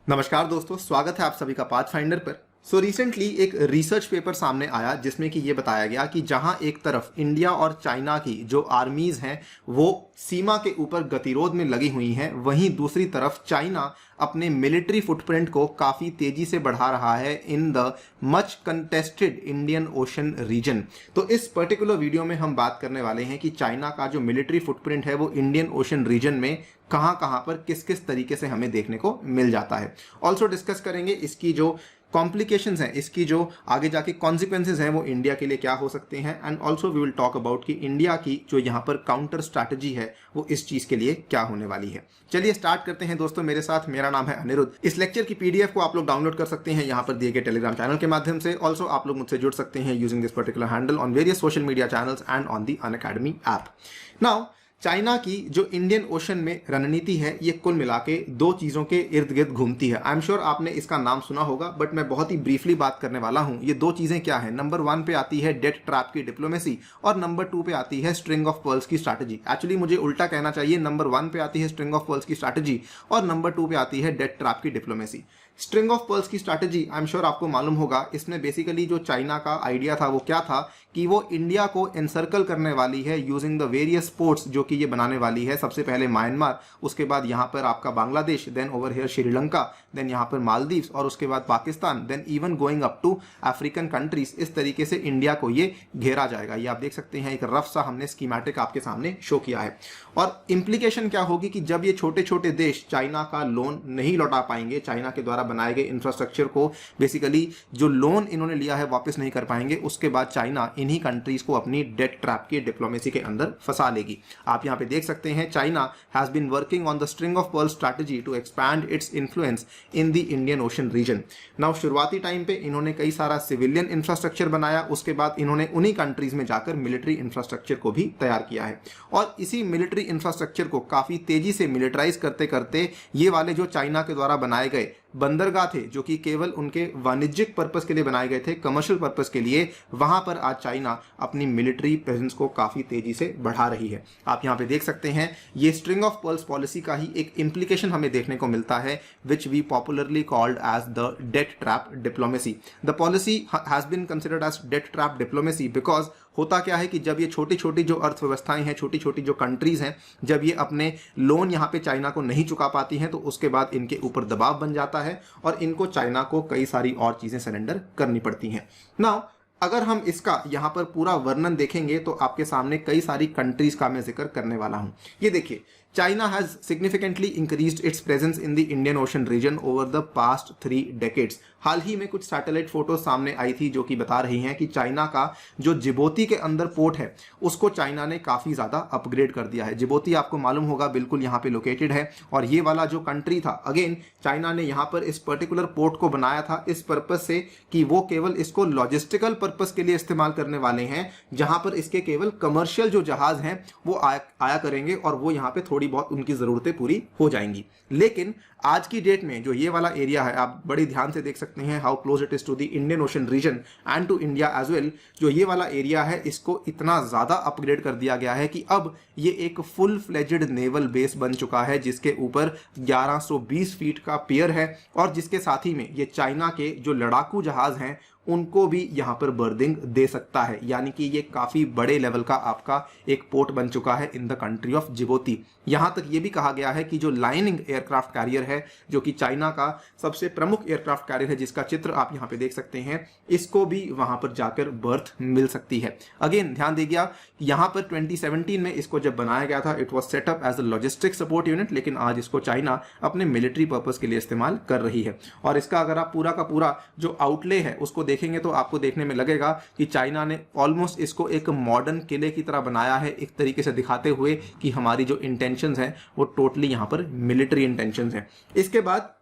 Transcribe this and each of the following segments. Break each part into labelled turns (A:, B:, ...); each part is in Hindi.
A: नमस्कार दोस्तों, स्वागत है आप सभी का पाथफाइंडर पर। रिसेंटली एक रिसर्च पेपर सामने आया जिसमें कि ये बताया गया कि जहां एक तरफ इंडिया और चाइना की जो आर्मीज हैं वो सीमा के ऊपर गतिरोध में लगी हुई हैं, वहीं दूसरी तरफ चाइना अपने मिलिट्री फुटप्रिंट को काफ़ी तेजी से बढ़ा रहा है in the much contested Indian Ocean region. तो इस पर्टिकुलर वीडियो में हम बात करने वाले हैं कि चाइना का जो मिलिट्री फुटप्रिंट है वो इंडियन ओशन रीजन में कहां पर किस किस तरीके से हमें देखने को मिल जाता है। ऑल्सो डिस्कस करेंगे इसकी जो कॉम्प्लिकेशंस हैं, इसकी जो आगे जाके कॉन्सिक्वेंसेज हैं वो इंडिया के लिए क्या हो सकते हैं, and also we will talk about कि इंडिया की जो यहाँ पर काउंटर स्ट्रैटेजी है वो इस चीज के लिए क्या होने वाली है। चलिए स्टार्ट करते हैं दोस्तों मेरे साथ। मेरा नाम है अनिरुद्ध। इस लेक्चर की पीडीएफ को आप लोग डाउनलोड कर सकते हैं यहाँ पर दिए गए टेलीग्राम चैनल के माध्यम से। ऑल्सो आप लोग मुझसे जुड़ सकते हैं using this particular handle on various social media channels and on the Unacademy app. Now China की जो इंडियन ओशन में रणनीति है ये कुल मिला के दो चीजों के इर्द गिर्द घूमती है। आई एम श्योर आपने इसका नाम सुना होगा, बट मैं बहुत ही ब्रीफली बात करने वाला हूं। ये दो चीजें क्या है, नंबर 1 पे आती है डेट ट्रैप की डिप्लोमेसी और नंबर 2 पे आती है स्ट्रिंग ऑफ पर्ल्स की स्ट्रैटेजी। एक्चुअली मुझे उल्टा कहना चाहिए, नंबर 1 पे आती है स्ट्रिंग ऑफ पर्ल्स की स्ट्रैटेजी और नंबर 2 पे आती है डेट ट्रैप की डिप्लोमेसी। स्ट्रिंग ऑफ पर्ल्स की स्ट्रैटेजी आई एम श्योर आपको मालूम होगा। इसमें बेसिकली जो चाइना का आइडिया था वो क्या था कि वो इंडिया को एनसर्कल करने वाली है यूजिंग द वेरियस पोर्ट्स जो कि ये बनाने वाली है। सबसे पहले म्यांमार, उसके बाद यहाँ पर आपका Bangladesh, then over here Sri Lanka, then यहाँ पर मालदीव्स और उसके बाद Pakistan, then even going up to African countries. इस तरीके से इंडिया को ये घेरा जाएगा। ये आप देख सकते हैं, एक रफ सा हमने स्कीमेटिक आपके सामने शो किया है। और इंप्लीकेशन क्या होगी कि जब ये छोटे छोटे देश चाइना का लोन नहीं लौटा पाएंगे, चाइना के द्वारा बनाए गए इंफ्रास्ट्रक्चर को बेसिकली जो लोन इन्होंने लिया है वापस नहीं कर पाएंगे, उसके बाद चाइना इन्हीं कंट्रीज को अपनी डेट ट्रैप की डिप्लोमेसी के अंदर फंसा लेगी। आप यहां पे देख सकते हैं China has been working on the string of pearl strategy to expand its influence in the Indian Ocean region. Now शुरुआती टाइम पे इन्होंने कई सारा सिविलियन इंफ्रास्ट्रक्चर बनाया, उसके बाद इन्होंने उन्हीं कंट्रीज में जाकर मिलिट्री इंफ्रास्ट्रक्चर को भी तैयार किया है। और इसी मिलिट्री इंफ्रास्ट्रक्चर को काफी तेजी से मिलिटराइज करते करते ये वाले जो चाइना के द्वारा बनाए गए बंदरगाह थे जो कि केवल उनके वाणिज्यिक पर्पस के लिए बनाए गए थे, कमर्शियल पर्पस के लिए, वहां पर आज चाइना अपनी मिलिट्री प्रेजेंस को काफी तेजी से बढ़ा रही है। आप यहां पे देख सकते हैं ये स्ट्रिंग ऑफ पर्ल्स पॉलिसी का ही एक इंप्लीकेशन हमें देखने को मिलता है, which we popularly called as the debt trap diplomacy. The policy has been considered as debt trap diplomacy because होता क्या है कि जब ये छोटी छोटी जो अर्थव्यवस्थाएं हैं, छोटी छोटी जो कंट्रीज हैं, जब ये अपने लोन यहाँ पे चाइना को नहीं चुका पाती हैं तो उसके बाद इनके ऊपर दबाव बन जाता है और इनको चाइना को कई सारी और चीजें सरेंडर करनी पड़ती हैं। नाउ अगर हम इसका यहाँ पर पूरा वर्णन देखेंगे तो आपके सामने कई सारी कंट्रीज का मैं जिक्र करने वाला हूँ। ये देखिए, China has significantly increased its presence in the Indian Ocean region over the past 3 decades। हाल ही में कुछ सैटेलाइट फोटो सामने आई थी जो कि बता रही हैं कि चाइना का जो जिबोती के अंदर पोर्ट है उसको चाइना ने काफी ज्यादा अपग्रेड कर दिया है। जिबोती आपको मालूम होगा बिल्कुल यहाँ पे लोकेटेड है और ये वाला जो कंट्री था, अगेन चाइना ने यहाँ पर इस पर्टिकुलर पोर्ट को बनाया था इस पर्पस से कि वो केवल इसको लॉजिस्टिकल पर्पस के लिए इस्तेमाल करने वाले हैं, जहां पर इसके केवल कमर्शियल जो जहाज हैं वो आया करेंगे और वो यहाँ पे थोड़ी बहुत उनकी जरूरतें पूरी हो जाएंगी। लेकिन आज की डेट में जो ये वाला एरिया है, आप बड़े ध्यान से देख सकते हैं how close it is to the Indian Ocean region and to India as well. जो ये वाला एरिया है इसको इतना ज्यादा अपग्रेड कर दिया गया है कि अब ये एक फुल फ्लेजेड नेवल बेस बन चुका है जिसके ऊपर 1120 फीट का पियर है और जिसके साथ ही में ये चाइना के जो लड़ाकू जहाज हैं उनको भी यहां पर बर्दिंग दे सकता है। यानी कि ये काफी बड़े लेवल का आपका एक पोर्ट बन चुका है in the country of Djibouti. यहां तक ये भी कहा गया है कि जो लाइनिंग एयरक्राफ्ट कैरियर है जो कि चाइना का सबसे प्रमुख एयरक्राफ्ट कैरियर है, जिसका चित्र आप यहां पे देख सकते हैं, इसको भी वहां पर जाकर बर्थ मिल सकती है। अगेन ध्यान दीजिएगा, यहां पर 2017 में इसको जब बनाया गया था it was setup as a logistic support unit, लेकिन आज इसको चाइना अपने मिलिट्री पर्पज के लिए इस्तेमाल कर रही है। और इसका अगर आप पूरा का पूरा जो आउटले है उसको देखेंगे तो आपको देखने में लगेगा कि चाइना ने ऑलमोस्ट इसको एक मॉडर्न किले की तरह बनाया है, एक तरीके से दिखाते हुए कि हमारी जो इंटेंशंस हैं वो टोटली यहां पर मिलिट्री इंटेंशंस हैं। इसके बाद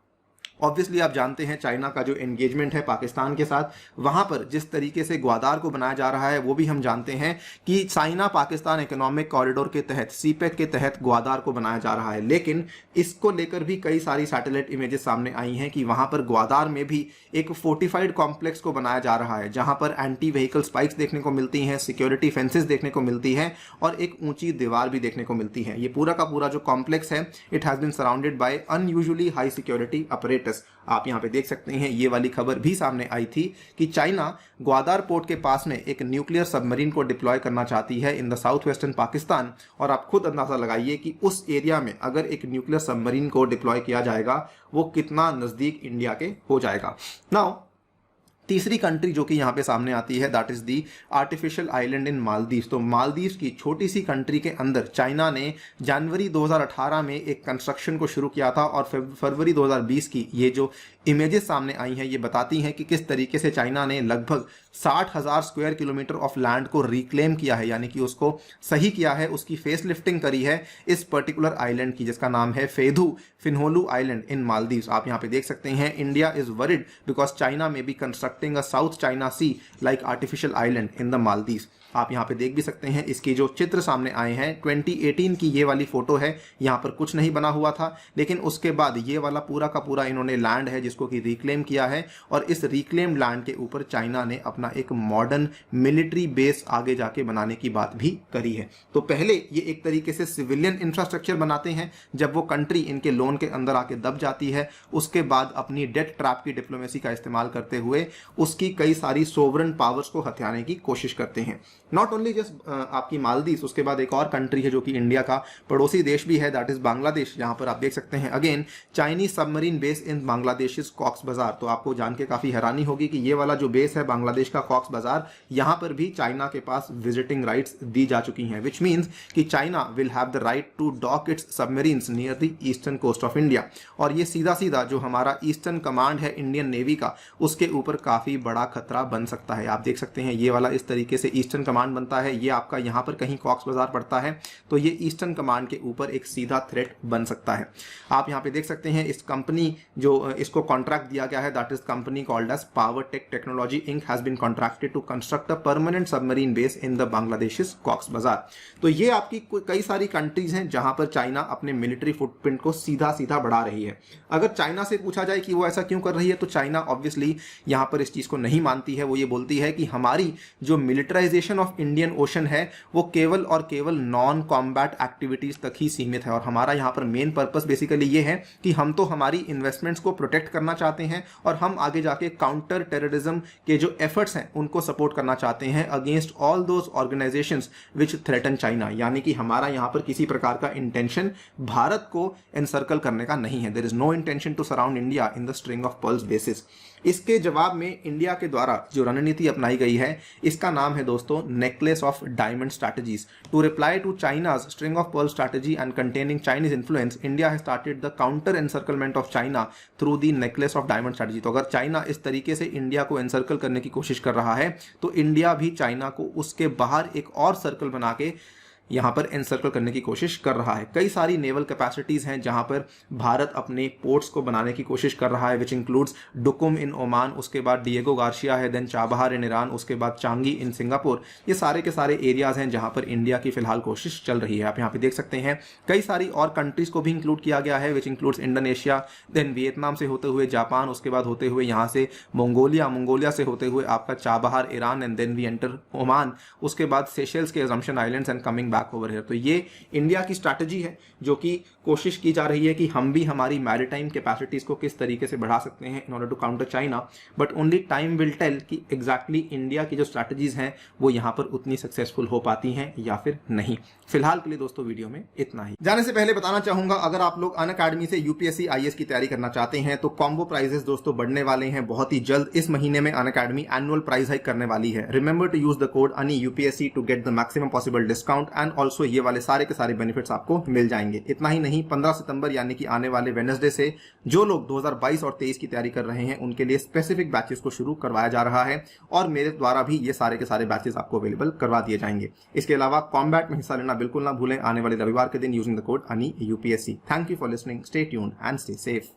A: ऑब्वियसली आप जानते हैं चाइना का जो एंगेजमेंट है पाकिस्तान के साथ, वहां पर जिस तरीके से ग्वादार को बनाया जा रहा है वो भी हम जानते हैं कि चाइना पाकिस्तान इकोनॉमिक कॉरिडोर के तहत, सीपेक के तहत ग्वादार को बनाया जा रहा है। लेकिन इसको लेकर भी कई सारी सैटेलाइट इमेजेस सामने आई हैं कि वहां पर ग्वादार में भी एक फोर्टिफाइड कॉम्प्लेक्स को बनाया जा रहा है जहां पर एंटी व्हीकल स्पाइक्स देखने को मिलती हैं, सिक्योरिटी फेंसेस देखने को मिलती हैं और एक ऊंची दीवार भी देखने को मिलती है। ये पूरा का पूरा जो कॉम्प्लेक्स है it has been surrounded by unusually high security apparatus. Status. आप यहाँ पे देख सकते हैं ये वाली खबर भी सामने आई थी कि चाइना ग्वादार पोर्ट के पास में एक न्यूक्लियर सबमरीन को डिप्लॉय करना चाहती है in the south western Pakistan. और आप खुद अंदाजा लगाइए कि उस एरिया में अगर एक न्यूक्लियर सबमरीन को डिप्लॉय किया जाएगा वो कितना नजदीक इंडिया के हो जाएगा। नाउ तीसरी कंट्री जो कि यहाँ पे सामने आती है that is the artificial island इन मालदीव्स। तो मालदीव्स की छोटी सी कंट्री के अंदर चाइना ने जनवरी 2018 में एक कंस्ट्रक्शन को शुरू किया था और फरवरी 2020 की ये जो इमेजेस सामने आई हैं ये बताती हैं कि किस तरीके से चाइना ने लगभग 60,000 स्क्वायर किलोमीटर ऑफ लैंड को रिक्लेम किया है, यानी कि उसको सही किया है, उसकी फेस लिफ्टिंग करी है इस पर्टिकुलर आइलैंड की जिसका नाम है फेधू फिनहोलू आइलैंड इन मालदीव्स। आप यहाँ पे देख सकते हैं India is worried because China में be constructing a South China sea like artificial island in the Maldives. आप यहाँ पे देख भी सकते हैं इसके जो चित्र सामने आए हैं 2018 की ये वाली फोटो है, यहाँ पर कुछ नहीं बना हुआ था, लेकिन उसके बाद ये वाला पूरा का पूरा इन्होंने लैंड है जिसको कि रिक्लेम किया है और इस रिक्लेम लैंड के ऊपर चाइना ने अपना एक मॉडर्न मिलिट्री बेस आगे जाके बनाने की बात भी करी है। तो पहले ये एक तरीके से सिविलियन इंफ्रास्ट्रक्चर बनाते हैं, जब वो कंट्री इनके लोन के अंदर आके दब जाती है उसके बाद अपनी डेट ट्रैप की डिप्लोमेसी का इस्तेमाल करते हुए उसकी कई सारी सोवरन पावर्स को हथियाने की कोशिश करते हैं। नॉट ओनली जस्ट आपकी मालदीव्स, उसके बाद एक और कंट्री है जो कि इंडिया का पड़ोसी देश भी है दैट इज बांग्लादेश, जहां पर आप देख सकते हैं again Chinese submarine base in Bangladesh is Cox's Bazar. तो आपको जान के काफी हैरानी होगी कि ये वाला जो बेस है बांग्लादेश का कॉक्स बाजार, यहां पर भी चाइना के पास विजिटिंग राइट्स दी जा चुकी हैं, विच मीन्स कि China will have the right to dock its submarines near the eastern coast of India. और ये सीधा सीधा जो हमारा ईस्टर्न कमांड है इंडियन नेवी का उसके ऊपर काफी बड़ा खतरा बन सकता है। आप देख सकते हैं ये वाला इस तरीके से ईस्टर्न कमांड बनता है, ये आपका यहां पर कहीं कॉक्स बाजार पड़ता है, तो ये ईस्टर्न कमांड के ऊपर एक सीधा थ्रेट बन सकता है। आप यहां पे देख सकते हैं इस कंपनी जो इसको कॉन्ट्रैक्ट दिया गया है that is company called as Power Tech Technology Inc has been contracted to construct a permanent submarine base in the Bangladesh Cox's Bazar. तो ये आपकी कई सारी कंट्रीज हैं जहां पर चाइना अपने मिलिट्री फुटप्रिंट को सीधा सीधा बढ़ा रही है। अगर चाइना से पूछा जाए कि वो ऐसा क्यों कर रही है तो चाइना ऑब्वियसली यहां पर इस चीज को नहीं मानती है। वो ये बोलती है कि हमारी जो मिलिटराइजेशन ऑफ इंडियन ओशन है वो केवल और केवल नॉन कॉम्बैट एक्टिविटीज तक ही सीमित है और हमारा यहां पर मेन पर्पस बेसिकली ये है कि हम तो हमारी इन्वेस्टमेंट्स को प्रोटेक्ट करना चाहते हैं और हम आगे जाके काउंटर टेररिज्म के जो एफर्ट्स हैं उनको सपोर्ट करना चाहते हैं against all those organisations which threaten China. यानी कि हमारा यहां पर किसी प्रकार का इंटेंशन भारत को एनसर्कल करने का नहीं है। There is no intention to surround India in the string of pearls basis. इसके जवाब में इंडिया के द्वारा जो रणनीति अपनाई गई है इसका नाम है दोस्तों necklace of diamond strategies. To reply to China's string of pearl strategy and containing Chinese influence, India has started the counter encirclement of China through the necklace of diamond strategy. तो अगर चाइना इस तरीके से इंडिया को एनसर्कल करने की कोशिश कर रहा है तो इंडिया भी चाइना को उसके बाहर एक और सर्कल बना के यहां पर एनसर्कल करने की कोशिश कर रहा है। कई सारी नेवल कैपेसिटीज हैं जहां पर भारत अपने पोर्ट्स को बनाने की कोशिश कर रहा है विच इंक्लूड्स डुकुम इन ओमान, उसके बाद डिएगो गार्शिया है, देन चाबहार इन ईरान, उसके बाद चांगी इन सिंगापुर। ये सारे के सारे एरियाज हैं जहां पर इंडिया की फिलहाल कोशिश चल रही है। आप यहाँ पे देख सकते हैं कई सारी और कंट्रीज को भी इंक्लूड किया गया है which includes Indonesia, then Vietnam से होते हुए जापान, उसके बाद होते हुए यहाँ से मंगोलिया से होते हुए आपका Chabahar Iran and then we enter Oman, उसके बाद सेशेल्स के Assumption islands and coming back over here. तो ये इंडिया की स्ट्रैटेजी है जो कि कोशिश की जा रही है कि हम भी हमारी मैरीटाइम कैपेसिटीज को किस तरीके से बढ़ा सकते हैं in order to counter China, but only time will tell कि एग्जैक्टली इंडिया की जो स्ट्रैटेजीज हैं वो यहां पर उतनी सक्सेसफुल हो पाती हैं या फिर नहीं। फिलहाल के लिए दोस्तों वीडियो में इतना ही। जाने से पहले बताना चाहूंगा अगर आप लोग अनअकैडमी से यूपीएससी आईएएस की तैयारी करना चाहते हैं तो कॉम्बो प्राइजेस दोस्तों बढ़ने वाले हैं बहुत ही जल्द। इस महीने में अनअकैडमी एनुअल प्राइस हाइक करने वाली है। Remember to use the code ANIUPSC to get the maximum possible discount and also ये वाले सारे के सारे बेनिफिट्स आपको मिल जाएंगे। इतना ही नहीं, 15 सितंबर यानी कि आने वाले वेडनेसडे से जो लोग 2022 और 23 की तैयारी कर रहे हैं उनके लिए स्पेसिफिक बैचेस को शुरू करवाया जा रहा है और मेरे द्वारा भी ये सारे के सारे बैचेस आपको अवेलेबल करवा दिए जाएंगे। इसके अलावा कॉम्बैट में हिस्सा लेना बिल्कुल ना भूलें आने वाले रविवार के दिन using the code ANIUPSC। Thank you for listening, stay tuned and stay safe.